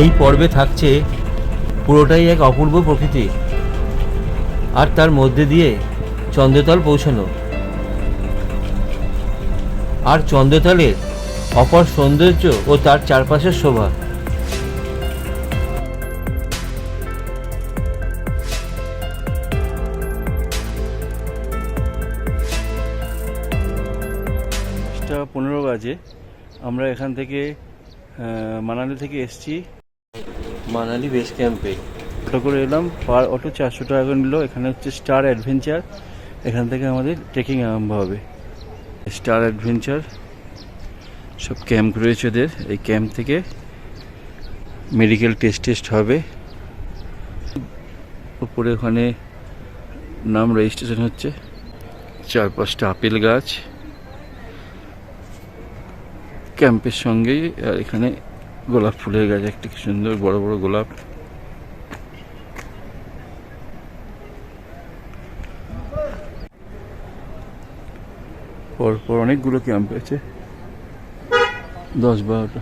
এই পর্বে থাকছে পুরোটাই এক অপূর্ব প্রকৃতি, আর তার মধ্যে দিয়ে চন্দ্রতল পৌঁছানো, আর চন্দ্রতলের অপর সৌন্দর্য ও তার চারপাশের শোভা। টা 15 বাজে। আমরা এখান থেকে মানালি থেকে এসছি, মানালি বেস ক্যাম্পে অটো করে এলাম। পার অটো 400 টাকা করে নিল। এখানে হচ্ছে স্টার অ্যাডভেঞ্চার, এখান থেকে আমাদের ট্রেকিং আরম্ভ হবে। স্টার অ্যাডভেঞ্চার সব ক্যাম্প রয়েছে ওদের। এই ক্যাম্প থেকে মেডিকেল টেস্ট হবে। উপরে ওখানে নাম রেজিস্ট্রেশন হচ্ছে। 4-5টা আপেল গাছ ক্যাম্পের সঙ্গেই, আর এখানে গোলাপ ফুলের গাছ, একটা কি সুন্দর বড় বড় গোলাপ। পরপর অনেকগুলো ক্যাম্প আছে, 10-12টা।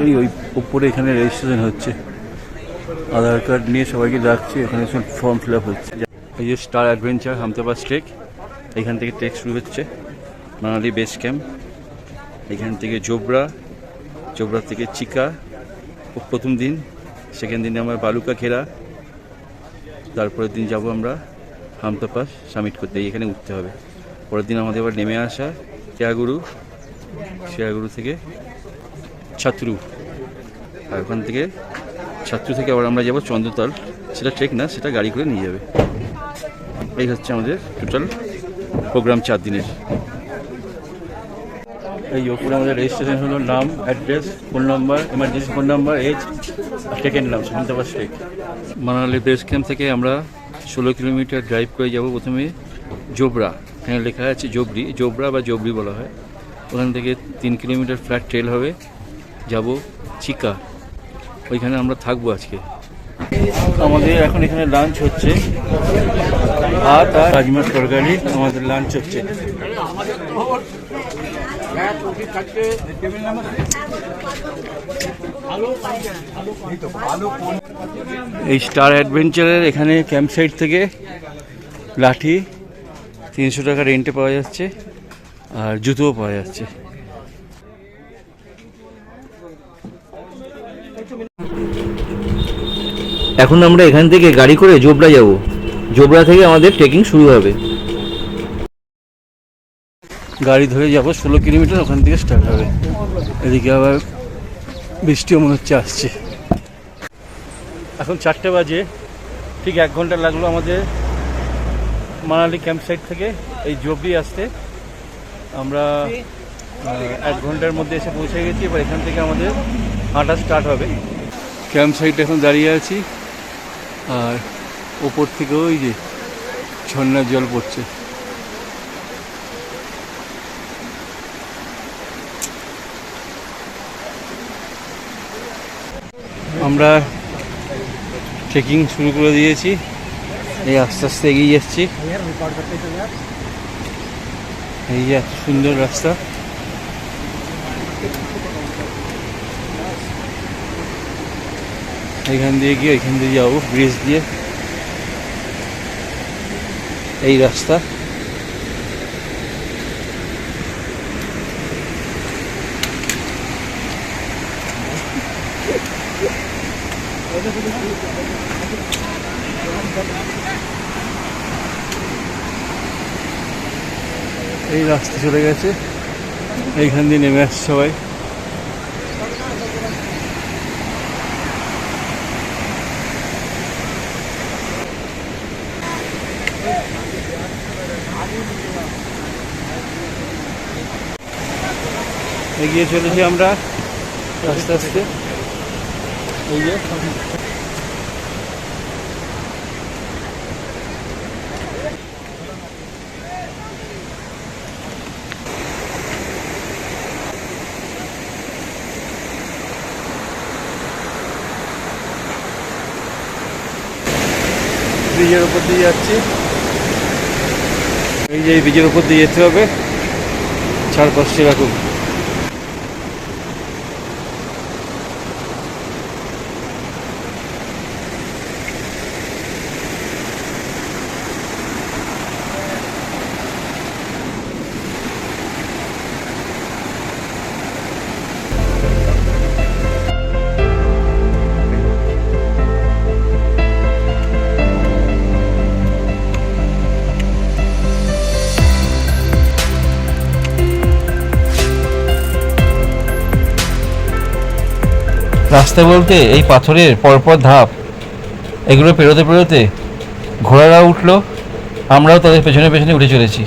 এই ওই উপরে এখানে রেজিস্ট্রেশন হচ্ছে, আধার কার্ড নিয়ে সবাইকে ডাকছে, এখানে সব ফর্ম ফিল আপ হচ্ছে। এই যে স্টার অ্যাডভেঞ্চার হামতাপাস ট্রেক, এখান থেকে ট্রেক শুরু হচ্ছে। মানালি বেস ক্যাম্প, এখান থেকে জোবরা থেকে চিকা প্রথম দিন। সেকেন্ড দিনে আমরা বালুকা খেরা, তারপরের দিন যাব আমরা হামতাপাস সামিট করতে। এখানে উঠতে হবে। পরের দিন আমাদের আবার নেমে আসা শেয়াগুরু থেকে ছাত্রু, আর ওখান থেকে ছাত্রু থেকে আবার আমরা যাব চন্দ্রতল। সেটা ট্রেক না, সেটা গাড়ি করে নিয়ে যাবে। এই হচ্ছে আমাদের টোটাল প্রোগ্রাম 4 দিনের। এই ওপরে আমাদের রেজিস্ট্রেশন হলো, নাম, address, phone number, emergency phone number, age, ট্রেকের নাম Hampta Pass trek. Manali base camp থেকে আমরা 16 কিলোমিটার ড্রাইভ করে যাব প্রথমে জোবরা। এখানে লেখা আছে জোবরা বা জবরি বলা হয়। ওখান থেকে 3 কিলোমিটার ফ্ল্যাট ট্রেল হবে, যাব চিকা। ওইখানে আমরা থাকবো আজকে। আমাদের এখন এখানে লাঞ্চ হচ্ছে, ভাত আর রাজমার তরকারি আমাদের লাঞ্চ হচ্ছে। এই স্টার অ্যাডভেঞ্চারের এখানে ক্যাম্প সাইট থেকে লাঠি 300 টাকা রেন্টে পাওয়া যাচ্ছে, আর জুতোও পাওয়া যাচ্ছে। এখন আমরা এখান থেকে গাড়ি করে জোবরা যাব। জোবরা থেকে আমাদের ট্রেকিং শুরু হবে। গাড়ি ধরে যাব 16 কিলোমিটার, ওখান থেকে স্টার্ট হবে। এদিকে আবার বৃষ্টিও মনে হচ্ছে আসছে। এখন 4টে বাজে। ঠিক 1 ঘন্টা লাগলো আমাদের মানালি ক্যাম্প সাইট থেকে এই জবরি আসতে। আমরা 1 ঘন্টার মধ্যে এসে পৌঁছে গেছি। এবার এখান থেকে আমাদের হাঁটা স্টার্ট হবে। ক্যাম্প সাইটে এখন দাঁড়িয়ে আছি, আর ওপর থেকে ওই যে ঝর্ণার জল পড়ছে। আমরা ট্রেকিং শুরু করে দিয়েছি। এই আস্তে আস্তে এগিয়ে যাচ্ছি। এই যে এত সুন্দর রাস্তা। এখান দিয়ে গিয়ে এখান দিয়ে যাবো ব্রিজ দিয়ে। এই রাস্তা এই রাস্তা চলে গেছে, এইখান দিয়ে নেমে আসছে সবাই। এগিয়ে চলেছি আমরা আস্তে আস্তে। এই যে ব্রিজের উপর দিয়ে যাচ্ছি। এই যে ব্রিজের উপর দিয়ে যেতে হবে, ছাড় পাশে রাখুন। রাস্তা বলতে এই পাথরের পরপর ধাপ, এগুলো পেরোতে পেরোতে ঘোড়ারা উঠলো, আমরাও তাদের পেছনে পেছনে উঠে চলেছি।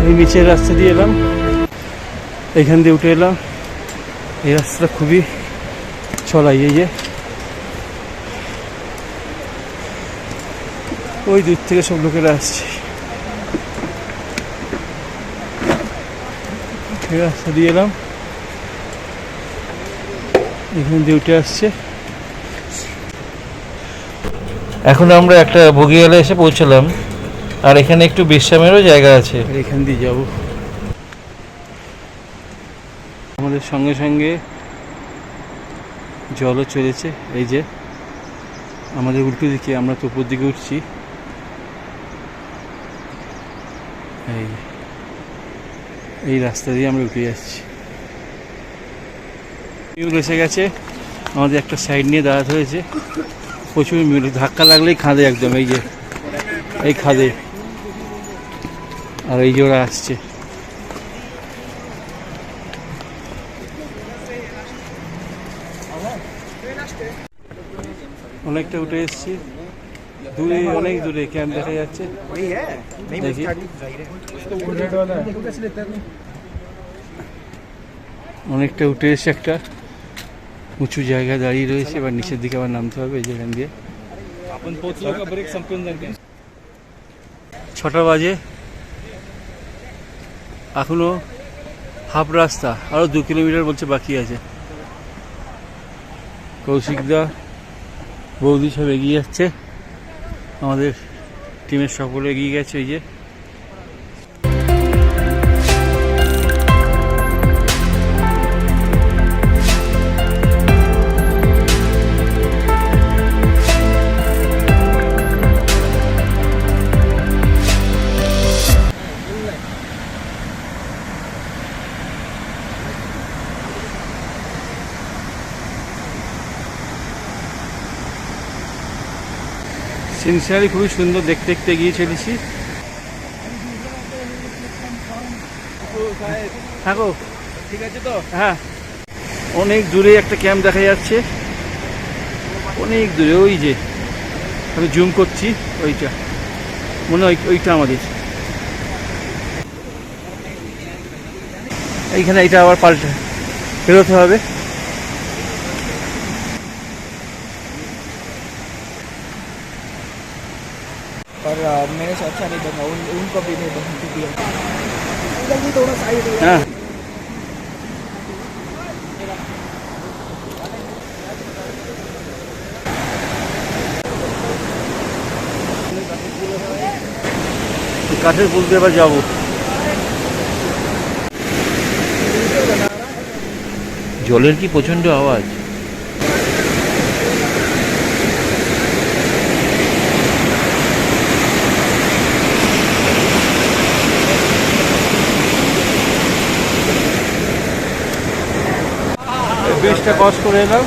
এই নিচের রাস্তা দিয়ে এলাম, এইখান দিয়ে উঠে এলাম। এই রাস্তাটা খুবই চলাই। এই যে ওই দূর থেকে সব লোকেরা আসছে, এই রাস্তা দিয়ে এলাম, এখান দিয়ে উঠে আসছে। এখন আমরা একটা বগিয়ালে এসে পৌঁছলাম, আর এখানে একটু বিশ্রামেরও জায়গা আছে। এখান দিয়ে যাব। আমাদের সঙ্গে সঙ্গে জলও চলেছে। এই যে আমাদের উল্টো দিকে, আমরা তো উপর দিকে উঠছি। এই রাস্তা দিয়ে আমরা উঠে যাচ্ছি। মিউল এসে গেছে, আমাদের একটা সাইড নিয়ে দাঁড়াতে হয়েছে। প্রচুর মিউল, ধাক্কা লাগলেই খাদে একদম। এই যে এই খাদে, আর এই যে ওরা আসছে। অনেকটা উঠে এসেছি, দূরে, অনেক দূরে ক্যাম্প দেখা যাচ্ছে। দেখি অনেকটা উঠে এসে একটা উঁচু জায়গায় দাঁড়িয়ে রয়েছে। এবার নিচের দিকে আবার নামতে হবে এই যেখান দিয়ে। 6টা বাজে, এখনো হাফ রাস্তা, আরো 2 কিলোমিটার বলছে বাকি আছে। কৌশিকদা, বৌদি সব এগিয়ে যাচ্ছে, আমাদের টিমের সকলে এগিয়ে গেছে। এই যে সিনসিয়ারি খুবই সুন্দর, দেখতে দেখতে এগিয়ে চলেছি। থাকো, ঠিক আছে তো? হ্যাঁ, অনেক দূরে একটা ক্যাম্প দেখা যাচ্ছে, অনেক দূরে। ওই যে আমি জুম করছি, ওইটা মনে হয় ওইটা আমাদের। এইখানে এইটা আবার পাল্টে বেরোতে হবে। पर मैंने से अच्छा नहीं बना, उनको भी नहीं बनती दिया। जल्दी थोड़ा साइड हो। হ্যাঁ, কাঠের পুল দিয়ে এবার যাবো। জলের কি প্রচণ্ড আওয়াজ। ব্রিজটা ক্রস করে এলাম।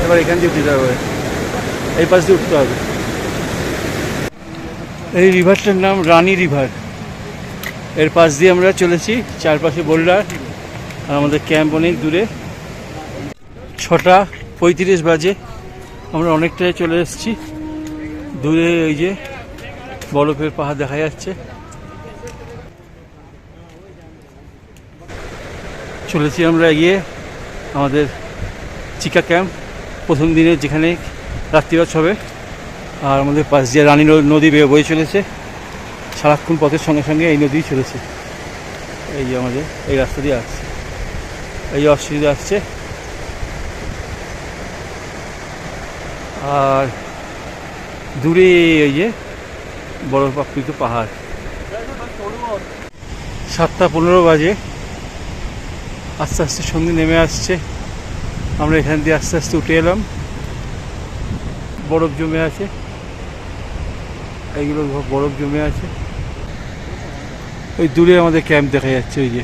এবার এখান দিয়ে উঠতে হবে, এই পাশ দিয়ে উঠতে হবে। এই রিভারটার নাম রানী রিভার। এর পাশ দিয়ে আমরা চলেছি, চারপাশে বোল্ডার, আর আমাদের ক্যাম্প অনেক দূরে। 6:35 বাজে, আমরা অনেকটাই চলে এসেছি। দূরে ওই যে বরফের পাহাড় দেখা যাচ্ছে। চলেছি আমরা এগিয়ে আমাদের চিকা ক্যাম্প, প্রথম দিনে যেখানে রাত্রিবাস হবে। আর আমাদের পাশ দিয়ে রানী নদী বয়ে চলেছে, সারাক্ষণ পথের সঙ্গে সঙ্গে এই নদী চলেছে। এই যে আমাদের এই রাস্তা দিয়ে আসছে, এই যে অসুবিধা আসছে। আর দূরে এই যে বরফাবৃত পাহাড়। 7:15 বাজে, আস্তে আস্তে সন্ধে নেমে আসছে। আমরা এখান দিয়ে আস্তে আস্তে উঠে এলাম। বরফ জমে আছে, এইগুলো বরফ জমে আছে। ওই দূরে আমাদের ক্যাম্প দেখা যাচ্ছে, ওই যে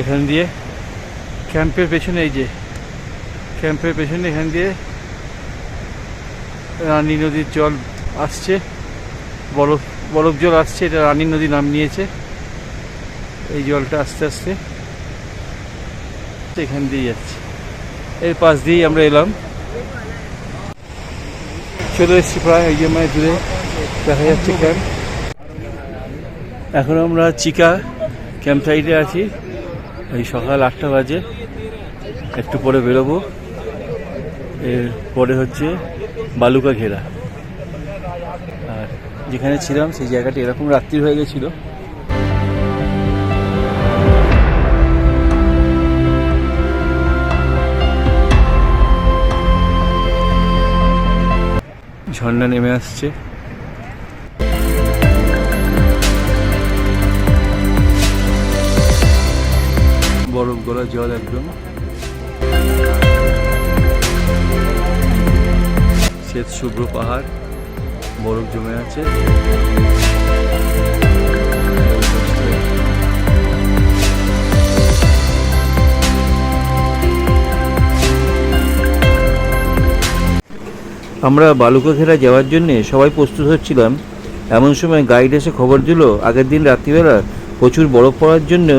এখান দিয়ে ক্যাম্পের পেছনে, এই যে ক্যাম্পের পেছনে এখান দিয়ে রানী নদীর জল আসছে, বরফ জল আসছে। এটা রানী নদী নাম নিয়েছে। এই জলটা আস্তে আস্তে এখান দিয়ে যাচ্ছে, এর পাশ দিয়েই আমরা এলাম। চলে এসেছি প্রায়, এই যে মানে দূরে দেখা যাচ্ছে ক্যাম্প। এখন আমরা চিকা ক্যাম্প সাইটে আছি। এই সকাল 8টা বাজে, একটু পরে বেরোবো। এরপরে হচ্ছে বালুকা ঘেরা। আর যেখানে ছিলাম সেই জায়গাটি এরকম রাত্রি হয়ে গেছিল। ঝর্ণা নেমে আসছে। বরফ গলা জল একদম। শ্বেত শুভ্র পাহাড়, বরফ জমে আছে। আমরা বালুকাঘেরা যাওয়ার জন্য সবাই প্রস্তুত হচ্ছিলাম। এমন সময় গাইড এসে খবর দিল আগের দিন রাত্রিবেলা প্রচুর বরফ পড়ার জন্য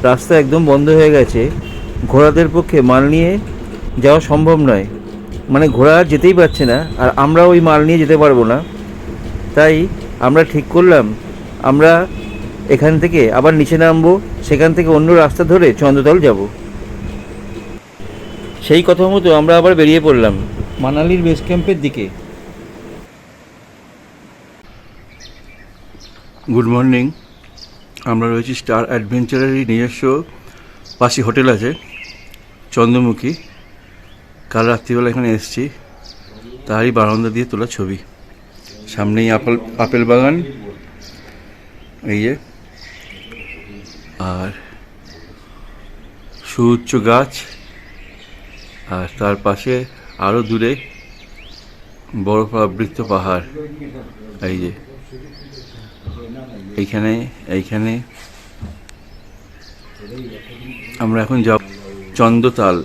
রাস্তা একদম বন্ধ হয়ে গেছে। ঘোড়াদের পক্ষে মাল নিয়ে যাওয়া সম্ভব নয়, মানে ঘোড়া আর যেতেই পারছে না, আর আমরা ওই মাল নিয়ে যেতে পারবো না। তাই আমরা ঠিক করলাম আমরা এখান থেকে আবার নিচে নামবো, সেখান থেকে অন্য রাস্তা ধরে চন্দ্রতল যাব। সেই কথা মতো আমরা আবার বেরিয়ে পড়লাম মানালির বেস ক্যাম্পের দিকে। Good morning. আমরা রয়েছি স্টার অ্যাডভেঞ্চারেরই নিজস্ব পাশে হোটেল আছে চন্দ্রমুখী। কাল রাত্রিবেলা এখানে এসেছি, তারই বারান্দা দিয়ে তোলা ছবি। সামনেই আপেল বাগান, এই যে, আর সুউচ্চ গাছ, আর তার পাশে আরও দূরে বরফ আবৃত পাহাড়। এই যে এইখানে আমরা এখন যাব চন্দ্রতাল।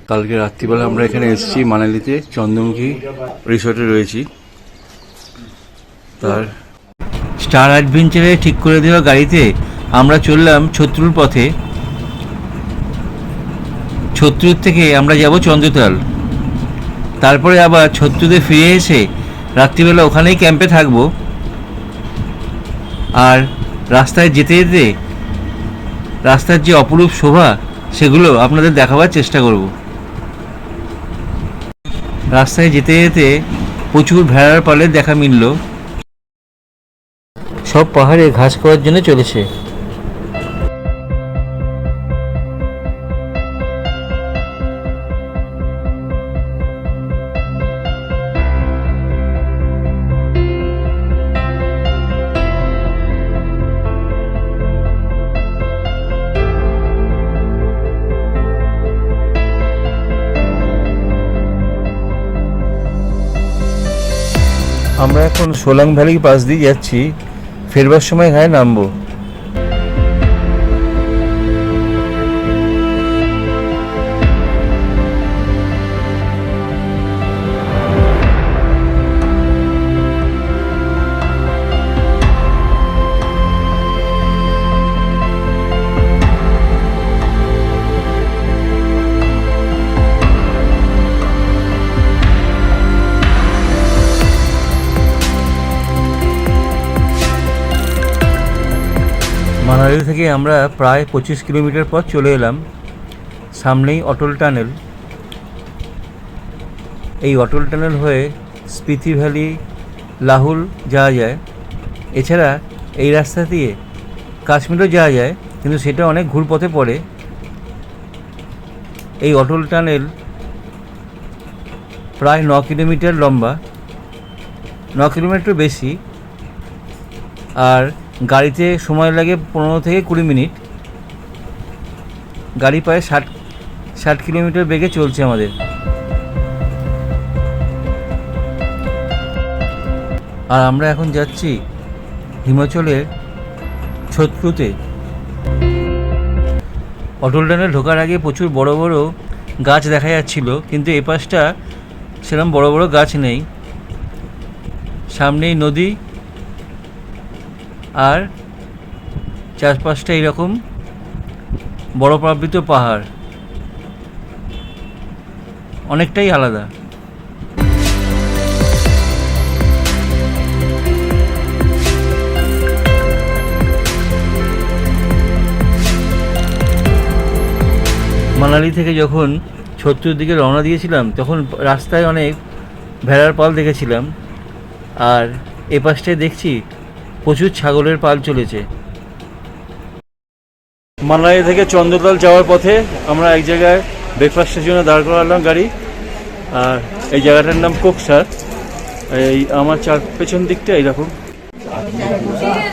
কালকে রাত্রিবেলা আমরা এখানে এসেছি মানালিতে, চন্দ্রমুখী রিসর্টে রয়েছি। তার স্টার অ্যাডভেঞ্চারে ঠিক করে দেওয়া গাড়িতে আমরা চললাম ছত্রুর পথে। ছত্রুর থেকে আমরা যাব চন্দ্রতাল, তারপরে আবার ছত্রুতে ফিরে এসে রাত্রিবেলা ওখানেই ক্যাম্পে থাকবো। আর রাস্তায় যেতে যেতে রাস্তার যে অপরূপ শোভা সেগুলো আপনাদের দেখাবার চেষ্টা করব। রাস্তায় যেতে যেতে প্রচুর ভেড়ার পালের দেখা মিলল, সব পাহাড়ে ঘাস খাওয়ার জন্য চলেছে। আমরা এখন সোলাং ভ্যালির পাশ দিয়ে যাচ্ছি, ফেরবার সময় ঘায়ে নামবো। মানালি থেকে আমরা প্রায় 25 কিলোমিটার পথ চলে এলাম। সামনেই অটল টানেল। এই অটল টানেল হয়ে স্পিতি ভ্যালি, লাহুল যাওয়া যায়। এছাড়া এই রাস্তা দিয়ে কাশ্মীরও যাওয়া যায়, কিন্তু সেটা অনেক ঘুরপথে পড়ে। এই অটল টানেল প্রায় 9 কিলোমিটার লম্বা, 9 কিলোমিটার বেশি, আর গাড়িতে সময় লাগে 15 থেকে 20 মিনিট। গাড়ি প্রায় 60 কিলোমিটার বেগে চলছে আমাদের। আর আমরা এখন যাচ্ছি হিমাচলের ছত্রুতে। অটল টানেল ঢোকার আগে প্রচুর বড় বড় গাছ দেখা যাচ্ছিল, কিন্তু এ পাশটা সেরকম বড় বড় গাছ নেই। সামনেই নদী আর চারপাশটা এরকম বরফাবৃত পাহাড়, অনেকটাই আলাদা। মানালি থেকে যখন ছত্রুর দিকে রওনা দিয়েছিলাম তখন রাস্তায় অনেক ভেড়ার পাল দেখেছিলাম, আর এ পাশটায় দেখছি প্রচুর ছাগলের পাল চলেছে। মানালি থেকে চন্দ্রতল যাওয়ার পথে আমরা এক জায়গায় ব্রেকফাস্টের জন্য দাঁড় করালাম গাড়ি, আর এই জায়গাটার নাম কোকসার। এই আমার পেছন দিকটা এইরকম।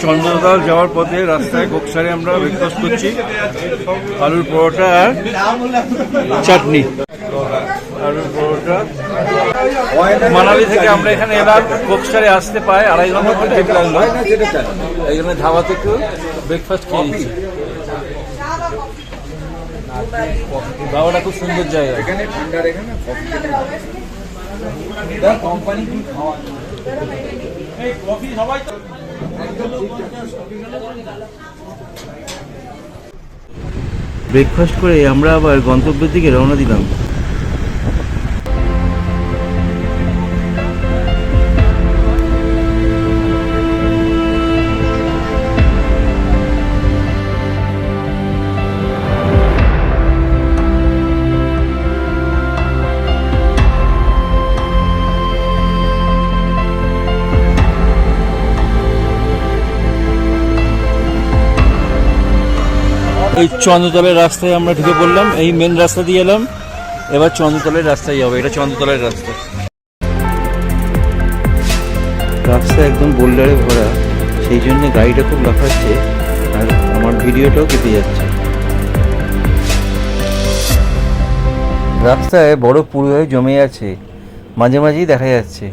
চন্দ্রতল যাওয়ার পথে রাস্তায় কোকসারে আমরা ব্রেকফাস্ট করছি, আলুর পরোটা আর চাটনি। আলুর পরোটা। মানালি থেকে আমরা এখানে এলাম, কোকসারে আসতে পায় 2.5 ঘন্টা করে যেতে লাগলো। এইখানে ধাবা থেকে ব্রেকফাস্ট খেয়ে নিচ্ছি। ধাবাটা খুব সুন্দর জায়গা। ব্রেকফাস্ট করে আমরা আবার গন্তব্যের দিকে রওনা দিলাম। এই চন্দ্রতলের রাস্তায় আমরা ঢুকে পড়লাম, এই মেন রাস্তা দিয়ে এলাম, এবার চন্দ্রতলের রাস্তায় যাবো। এটা চন্দ্রতলের রাস্তা। রাস্তা একদম বোল্ডারে ভরা, সেই জন্য গাড়িটা খুব লাফাচ্ছে আর আমার ভিডিওটাও কেটে যাচ্ছে। রাস্তায় বড় পুরো হয়ে জমে আছে, মাঝে মাঝেই দেখা যাচ্ছে।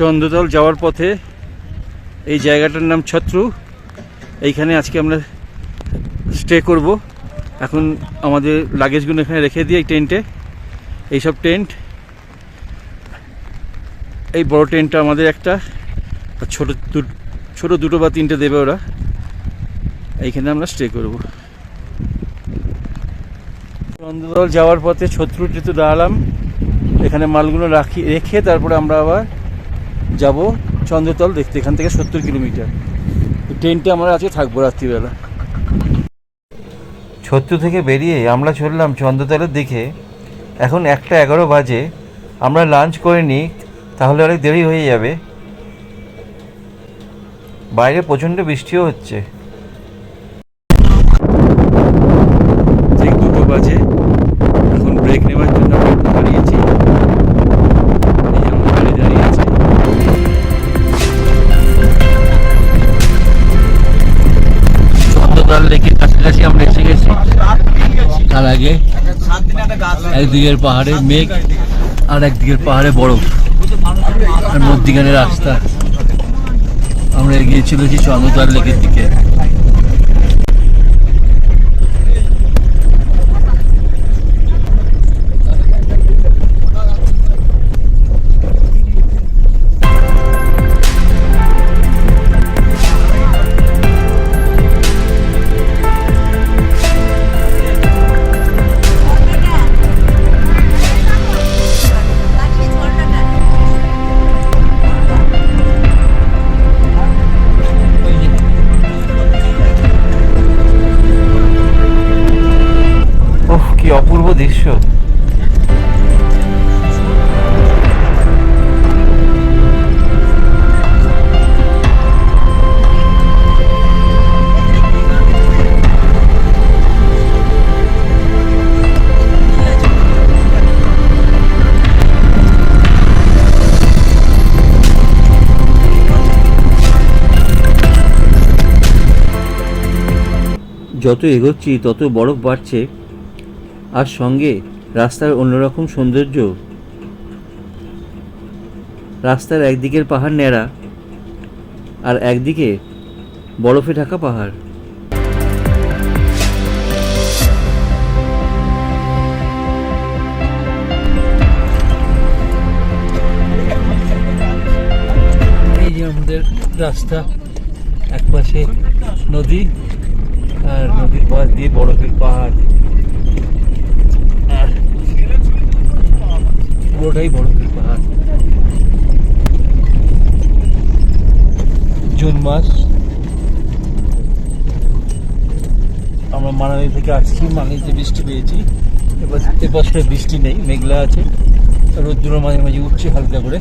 চন্দ্রতল যাওয়ার পথে এই জায়গাটার নাম ছত্রু। এইখানে আজকে আমরা স্টে করব। এখন আমাদের লাগেজগুলো এখানে রেখে দিই এই টেন্টে। এইসব টেন্ট, এই বড় টেন্টটা আমাদের একটা, আর ছোট দুটো বা তিনটে দেবে ওরা। এইখানে আমরা স্টে করব। চন্দ্রতল যাওয়ার পথে ছত্রুটিতে দাঁড়ালাম, এখানে মালগুলো রেখে তারপরে আমরা আবার যাব চন্দ্রতল দেখতে। এখান থেকে 70 কিলোমিটার। ট্রেনটা আমরা আজকে থাকবো রাত্রিবেলা। ছত্রু থেকে বেরিয়ে আমরা চললাম চন্দ্রতলের দিকে। এখন 1:11 বাজে, আমরা লাঞ্চ করে নিই, তাহলে অনেক দেরি হয়ে যাবে। বাইরে প্রচণ্ড বৃষ্টিও হচ্ছে। ঠিক 2 বাজে। এখন ব্রেক নেওয়ার জন্য আমরা দাঁড়িয়েছি। চন্দ্রতল লেকের কাছাকাছি আমরা এসে গেছি। তার আগে একদিকের পাহাড়ে মেঘ আর একদিকের পাহাড়ে বরফ, আর মধ্যিখানে রাস্তা। আমরা এগিয়ে চলেছি চন্দ্রতল লেকের দিকে। অপূর্ব দৃশ্য। যত এগোচ্ছি তত বরফ বাড়ছে, আর সঙ্গে রাস্তার অন্যরকম সৌন্দর্য। রাস্তার একদিকের পাহাড় ন্যাড়া, আর একদিকে বরফে ঢাকা পাহাড়। এই যে আমাদের রাস্তা, একপাশে নদী আর নদীর পাশ দিয়ে বরফের পাহাড়, আর পুরোটাই বরফের পাহাড়। জুন মাস, আমরা মানালি থেকে আসছি। মানালিতে বৃষ্টি পেয়েছি, এপাশে বৃষ্টি নেই, মেঘলা আছে, রোদ্দুর মাঝে মাঝে উঠছে হালকা করে।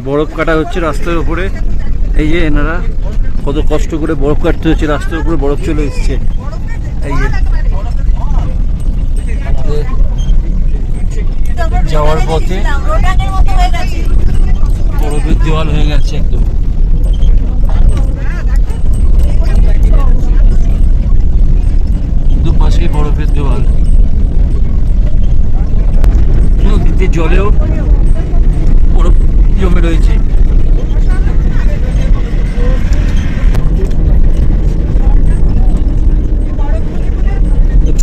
বরফ কাটা হচ্ছে রাস্তার উপরে। এই যে এনারা কত কষ্ট করে বরফ কাটতে হচ্ছে, রাস্তার উপরে বরফ চলে এসছে। এই যে যাওয়ার পথে বরফের দেওয়াল হয়ে গেছে একদম। দুপাশে বরফের দেওয়াল, নদীতে জলেও বরফ জমে রয়েছে।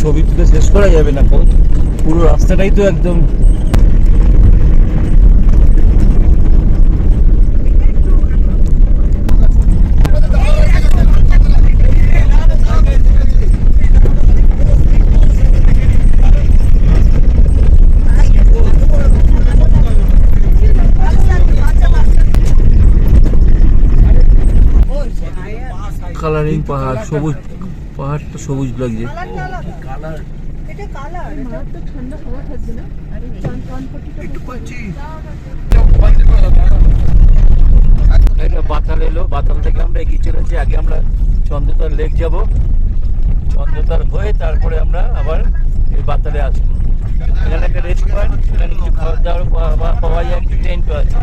ছবি তুলে শেষ করা যাবে না, পুরো রাস্তাটাই তো একদম কালারিং পাহাড়, সবুজ পাহাড়টা সবুজ লাগছে। বাতাল এলো, বাতাল থেকে আমরা এগিয়ে চলেছি। আগে আমরা চন্দ্রতার লেক যাব, চন্দ্রতার হয়ে তারপরে আমরা আবার এই বাতালে আসবো। এখানে একটা রেস্টুরেন্ট, এখানে কিছু খাবার দাবার পাওয়া যায়, একটু টেন্টও আছে।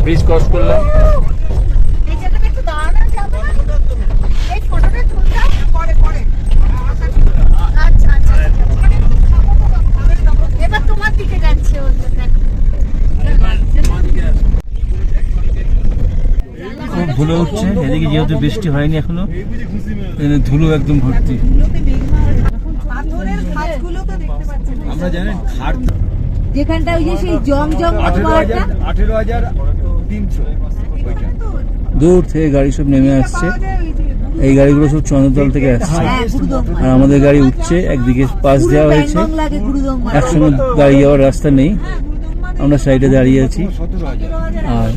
ব্রিজ ক্রস করলাম। খুব ধুলো উঠছে এদিকে, যেহেতু বৃষ্টি হয়নি এখনো, ধুলো একদম ভর্তি। আমরা জানেন যেখানটা ওই যে সেই জমজম 18,300 দূর থেকে গাড়ি সব নেমে আসছে। এই গাড়িগুলো সব চন্দ্রতল থেকে আসছে, আর আমাদের গাড়ি উঠছে। একদিকে পাস দেওয়া হয়েছে, একসঙ্গে গাড়ি যাওয়ার রাস্তা নেই, আমরা সাইডে দাঁড়িয়ে আছি। আর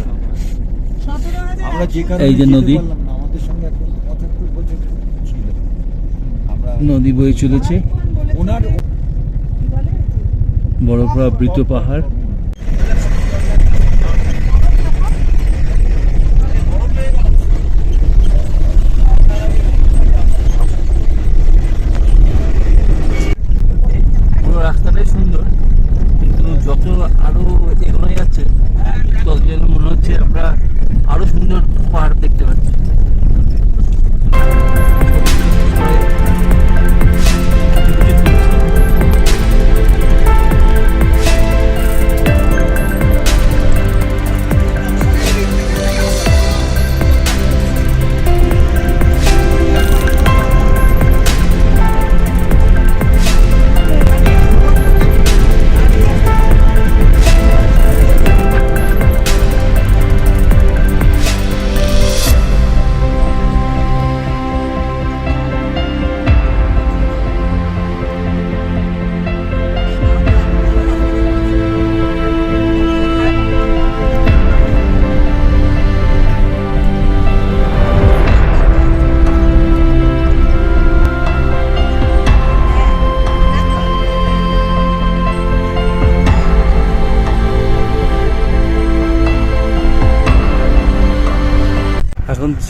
এই যে নদী, নদী বয়ে চলেছে, বরফ আবৃত পাহাড়। পুরো রাস্তাটাই সুন্দর, কিন্তু যত আরো এগোনো যাচ্ছে তত যেন মনে হচ্ছে আমরা আরো সুন্দর পাহাড় দেখতে পাচ্ছি।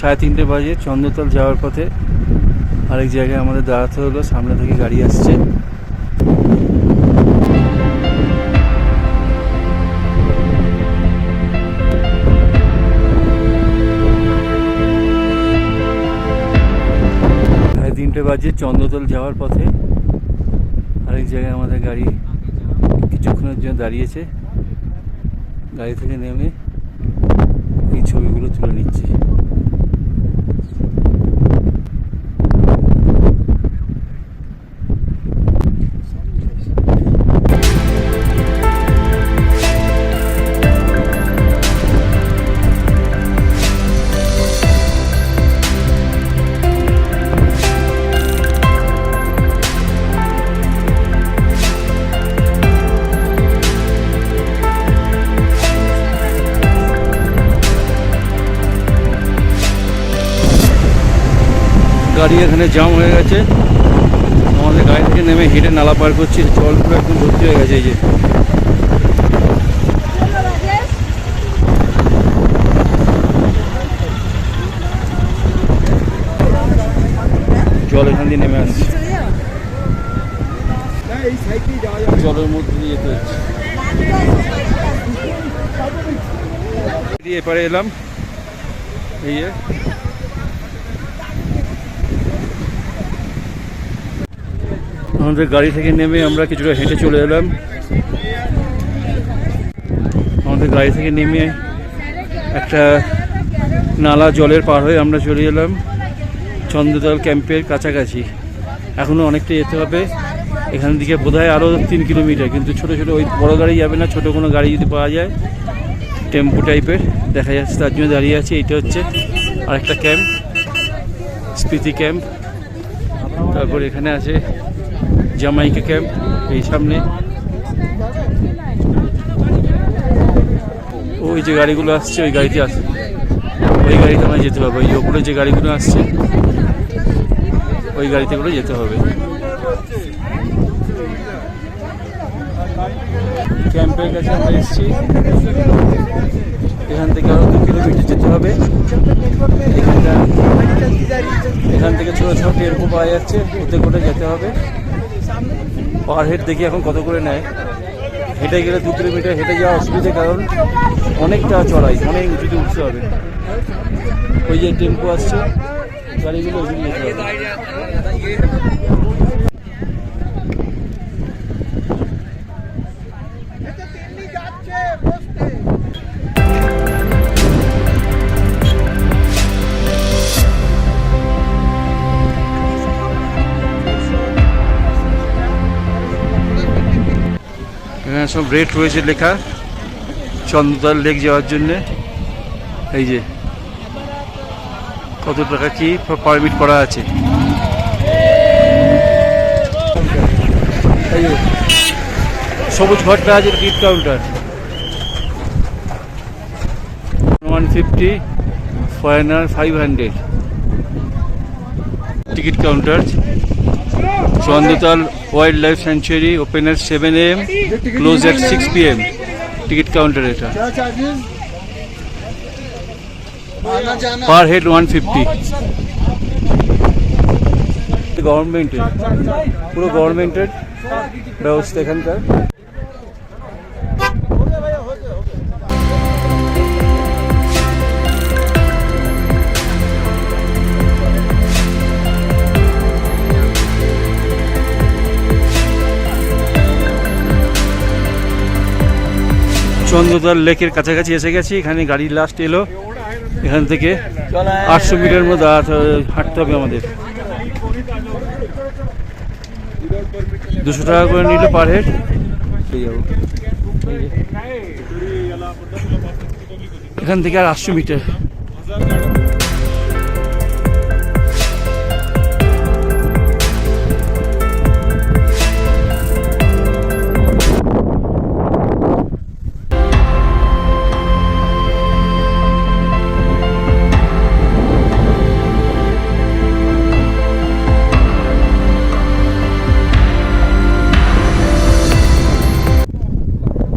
3:30 বাজে। চন্দ্রতল যাওয়ার পথে আরেক জায়গায় আমাদের দাঁড়াতে হলো, সামনে থেকে গাড়ি আসছে। প্রায় 3টে বাজে। চন্দ্রতল যাওয়ার পথে আরেক জায়গায় আমাদের গাড়ি কিছুক্ষণের জন্য দাঁড়িয়েছে। গাড়ি থেকে নেমে এই ছবিগুলো তুলে নিচ্ছি। গাড়ি এখানে জাম হয়ে গেছে। আমাদের গাড়ি থেকে নেমে হেঁটে নালা পার করছি। জল পুরো একদম ভর্তি হয়ে গেছে। এই যে জল এখান দিয়ে নেমে আসছে, জলের মধ্যে দিয়ে যেতে হচ্ছে। এপারে এলাম। এই যে আমাদের গাড়ি থেকে নেমে আমরা কিছুটা হেঁটে চলে এলাম। আমাদের গাড়ি থেকে নেমে একটা নালা জলের পার হয়ে আমরা চলে এলাম চন্দ্রতল ক্যাম্পের কাছাকাছি। এখনও অনেকটা যেতে হবে। এখান থেকে বোধহয় আরও 3 কিলোমিটার, কিন্তু ছোটো ছোটো ওই বড়ো গাড়ি যাবে না, ছোটো কোনো গাড়ি যদি পাওয়া যায় টেম্পো টাইপের দেখা যাচ্ছে, তার জন্য দাঁড়িয়ে আছে। এইটা হচ্ছে আরেকটা ক্যাম্প, স্পিতি ক্যাম্প। তারপর এখানে আছে জামাইকা ক্যাম্প এই সামনে। ওই যে গাড়িগুলো আসছে ওই গাড়িতে আসছে, ওই গাড়িতে আমরা যেতে হবে। ওই ওপরে যে গাড়িগুলো আসছে ওই গাড়িতে করে যেতে হবে। ক্যাম্পের কাছে আমরা এসেছি। এখান থেকে আরও 2 কিলোমিটার যেতে হবে। এখান থেকে ছোটো ছোটো টেম্পো পাওয়া যাচ্ছে, ওতে করে যেতে হবে। পার হেড দেখি এখন কত করে নেয়। হেঁটে গেলে 2 কিলোমিটার হেঁটে যাওয়া অসুবিধে, কারণ অনেকটা চড়াই, অনেক উঁচুতে উঠতে হবে। ওই যে টেম্পো আসছে, গাড়িগুলো ওইদিকে যেতে হবে। এখানে সব রেট রয়েছে লেখা চন্দ্রতল লেক যাওয়ার জন্যে। এই যে কত টাকা কি পারমিট করা আছে। এই যে সবুজ ঘরটা আছে ticket counter. 150, foreigner 500 ticket counter. Chandratal wild life sanctuary open at 7 AM, close at 6 PM। Ticket counter এটা। Per head 150। গভর্নমেন্টের, পুরো গভর্নমেন্টের ব্যবস্থা এখানকার। চন্দ্রতল লেকের কাছাকাছি এসে গেছি। এখানে গাড়ি লাস্ট এলো। এখান থেকে 800 মিটার মধ্যে হাঁটতে হবে আমাদের। 200 টাকা করে নিলে পার হেড পেয়ে যাবো। এখান থেকে আর 800 মিটার।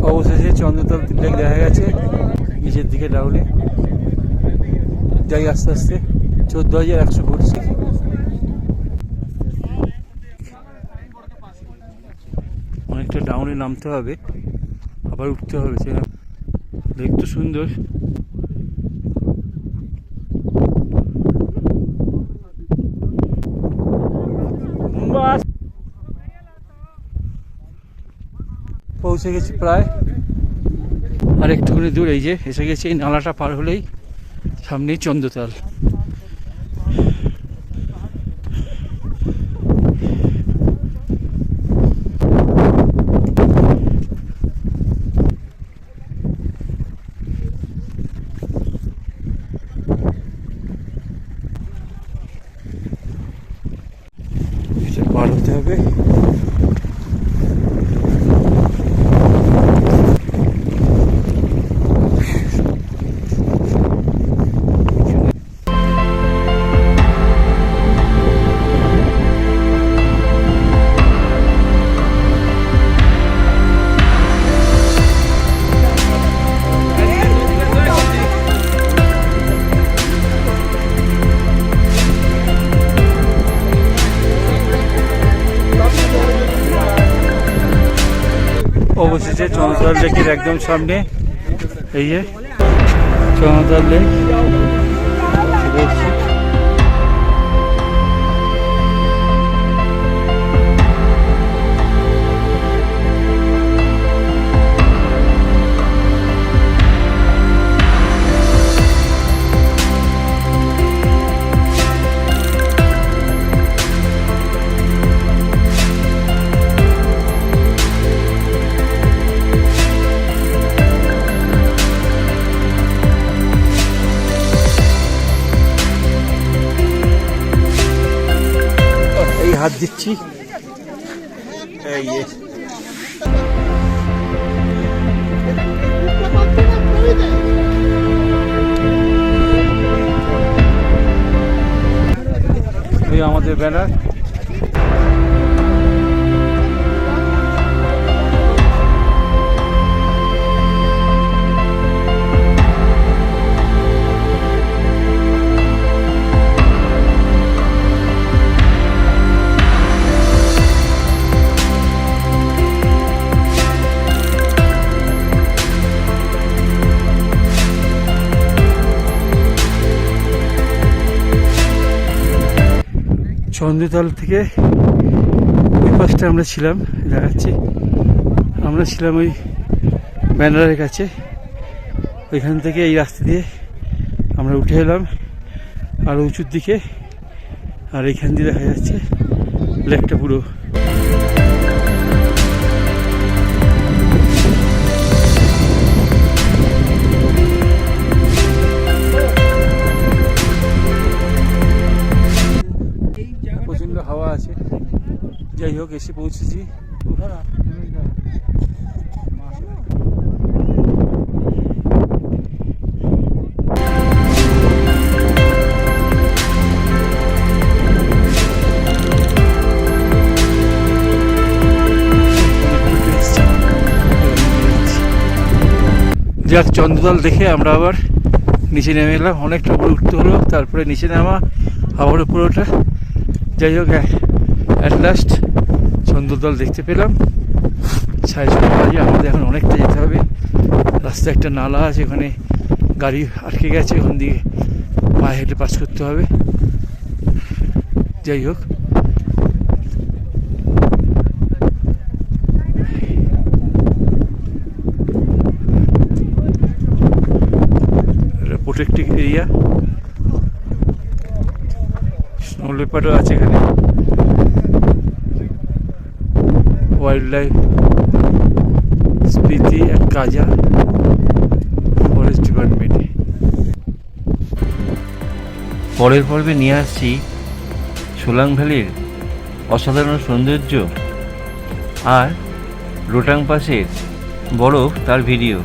অবশেষে চন্দ্রতল লেক দেখা গেছে নিচের দিকে ডাউনে। যাই আস্তে আস্তে। 14,100 ঘুরছি। অনেকটা ডাউনে নামতে হবে, আবার উঠতে হবে। সেটা দেখতে সুন্দর। পৌঁছে গেছি প্রায়, আর একটুখানি দূর। এই যে এসে গেছি, এই নালাটা পার হলেই সামনেই চন্দ্রতাল। এটা পার হতে হবে। অবশেষে চন্দ্রতাল লেকের একদম সামনে, এই যে চন্দ্রতাল লেক। হাত দিচ্ছি, এই যে এই আমাদের ব্যানার। চন্দ্রতাল থেকে ওই পাশটা আমরা ছিলাম, দেখাচ্ছি। আমরা ছিলাম ওই ব্যানারের কাছে। ওইখান থেকে এই রাস্তা দিয়ে আমরা উঠে এলাম আরও উঁচুর দিকে, আর এইখান দিয়ে দেখা যাচ্ছে লেকটা পুরো। প্রচণ্ড হাওয়া আছে। যাই হোক, এসে পৌঁছেছি। যাক, চন্দ্রতাল দেখে আমরা আবার নিচে নেমে এলাম। অনেকটা উপরে উঠতে হলো, তারপরে নিচে নামা, আবার উপরে ওঠা। যাই হোক, অ্যাট লাস্ট চন্দ্রতাল দেখতে পেলাম। 6:30 বাজে। আমাদের এখন অনেকটা যেতে হবে। রাস্তায় একটা নালা আছে, ওখানে গাড়ি আটকে গেছে, ওখান দিয়ে পায়ে হেঁটে পাস করতে হবে। যাই হোক, প্রোটেক্টেড এরিয়া। স্নো লেপার্ডও আছে এখানে। ওয়াইল্ড লাইফ স্পিতি অ্যান্ড কাজা ফরেস্ট ডিপার্টমেন্টে। পরের পর্বে নিয়ে আসছি সোলাং ভ্যালির অসাধারণ সৌন্দর্য আর রোটাং পাসের বরফ, তার ভিডিও।